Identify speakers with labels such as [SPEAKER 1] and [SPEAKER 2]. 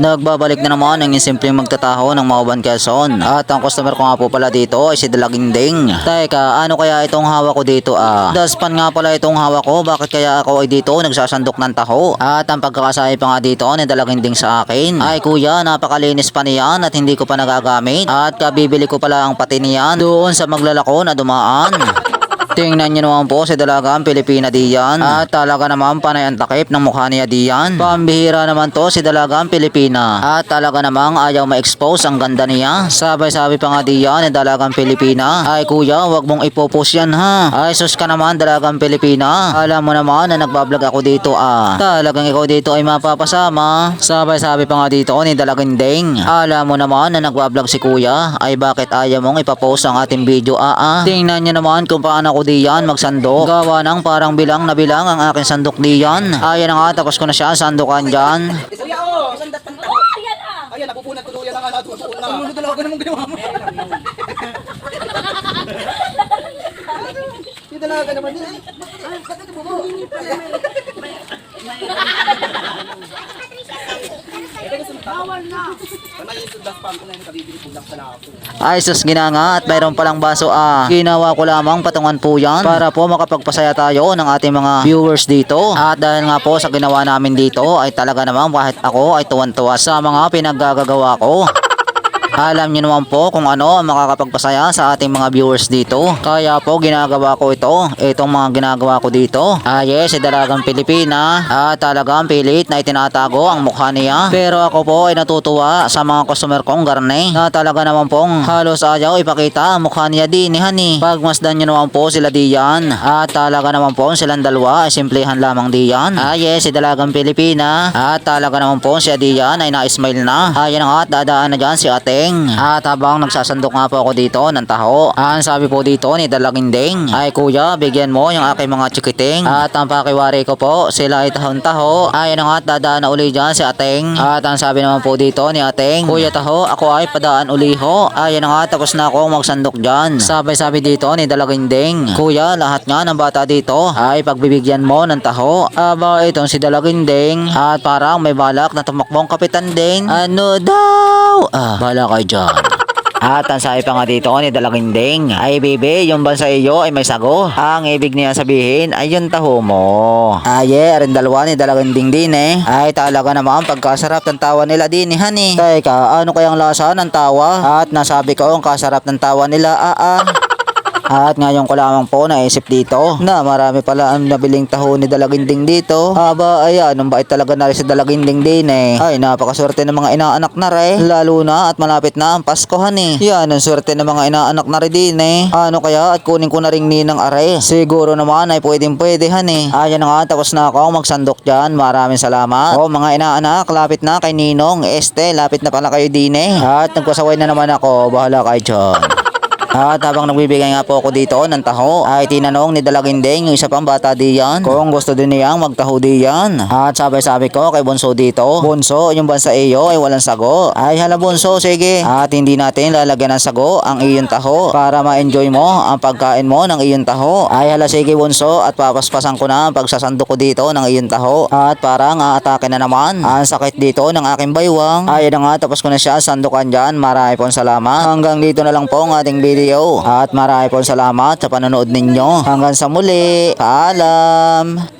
[SPEAKER 1] Nagbabalik na naman ang simpleng magtataho ng Mauban Quezon. At ang customer ko nga po pala dito ay si Dalaginding. Teka, ano kaya itong hawak ko dito Daspan nga pala itong hawak ko. Bakit kaya ako ay dito nagsasandok ng taho? At ang pagkakasabi pa nga dito ni Dalaginding sa akin ay kuya, napakalinis pa niyan at hindi ko pa nagagamit. At kabibili ko pala ang pati niyan doon sa maglalako na dumaan. Tingnan nyo naman po si Dalagang Pilipina diyan. At talaga naman panay ang takip ng mukha niya diyan. Pambihira naman to si Dalagang Pilipina. At talaga namang ayaw ma-expose ang ganda niya. Sabay-sabi pa nga diyan ni Dalagang Pilipina, ay kuya, wag mong ipopost yan ha. Ay sus ka naman Dalagang Pilipina. Alam mo naman na nagbablog ako dito Talagang ikaw dito ay mapapasama. Sabay-sabi pa nga dito ni Dalaginding, alam mo naman na nagbablog si kuya. Ay bakit ayaw mong ipapost ang ating video Tingnan nyo naman kung paano ako diyan magsandok. Gawa ng parang bilang na bilang ang aking sandok diyan. Ayan na nga, tapos ko na siya sandukan dyan.
[SPEAKER 2] Kuya, sandat ng tao. Ayan, napupunat ko yan ang natutuon na. Ano talaga naman ginawa mo? Yung dalaga naman yun. Bakit mo mo? Bawal na.
[SPEAKER 1] Ay sus ginanga at mayroon palang baso Ginawa ko lamang patungan po yan para po makapagpasaya tayo ng ating mga viewers dito. At dahil nga po sa ginawa namin dito ay talaga namang kahit ako ay tuwan-tuwa sa mga pinaggagawa ko. Alam niyo naman po kung ano ang makakapagpasaya sa ating mga viewers dito. Kaya po ginagawa ko ito. Itong mga ginagawa ko dito. Yes, si Dalagang Pilipina. Talagang pilit na itinatago ang mukha niya. Pero ako po ay natutuwa sa mga customer kong garne. Na talaga naman pong halos ayaw ipakita ang mukha niya din ni Honey. Pagmasdan niyo naman po sila diyan. Talaga naman po silang dalawa ay simplihan lamang diyan. Yes, si Dalagang Pilipina. Talaga naman po siya diyan ay na-smile na. Yan nga at dadaan na dyan si ate. At habang nagsasandok nga po ako dito ng taho, ang sabi po dito ni Dalaginding, ay kuya, bigyan mo yung aking mga chikiting. At ang pakiwari ko po, sila ay tahon-taho. Ay ano nga, dadaan na uli dyan si Ateng. At ang sabi naman po dito ni Ateng, kuya taho, ako ay padaan uli ho. Ay ano nga, tapos na akong magsandok dyan. Sabay-sabi dito ni Dalaginding, kuya, lahat nga ng bata dito ay pagbibigyan mo ng taho. Aba, itong si Dalaginding, at parang may balak na tumakbong kapitan din. Ano daw? Balak kayo dyan. At ang sabi pa nga dito ni Dalaginding, ay bebe, yung ba sa iyo ay may sago. Ang ibig niya sabihin ay yung taho mo. Rin dalawa ni Dalaginding din ay talaga naman pagkasarap ng tawa nila din ni Honey. Teka, ano kayang lasa ng tawa? At nasabi ko ang kasarap ng tawa nila At ngayon ko lamang po naisip dito na marami pala ang nabiling taho ni Dalaginding dito. Aba, ayan, nung bait talaga na rin si Dalaginding din Ay, napakaswerte ng mga inaanak na rin. Lalo na at malapit na ang Paskohan Yan, ang swerte ng mga inaanak na rin din Ano kaya at kunin ko na ring ninang are. Siguro naman ay pwede Ayan na nga, tapos na ako magsandok dyan. Maraming salamat. Mga inaanak, lapit na kay Ninong. Lapit na pala kayo din At nagpasaway na naman ako. Bahala kayo dyan. At habang nagbibigay nga po ako dito ng taho, ay tinanong ni Dalaginding yung isa pang bata diyan kung gusto din niyang magtaho diyan. At sabi ko kay Bunso dito, Bunso, yung bansa iyo ay walang sago. Ay hala Bunso, sige. At hindi natin lalagyan ng sago ang iyong taho para ma-enjoy mo ang pagkain mo ng iyong taho. Ay hala sige Bunso, at papaspasan ko na ang pagsasandok ko dito ng iyong taho. At parang aatake na naman ang sakit dito ng aking baywang. Ay na nga, tapos ko na siya sandukan dyan. Marami pong salamat. Hanggang dito na lang po ang ating video. At marami pong salamat sa panonood ninyo. Hanggang sa muli. Paalam.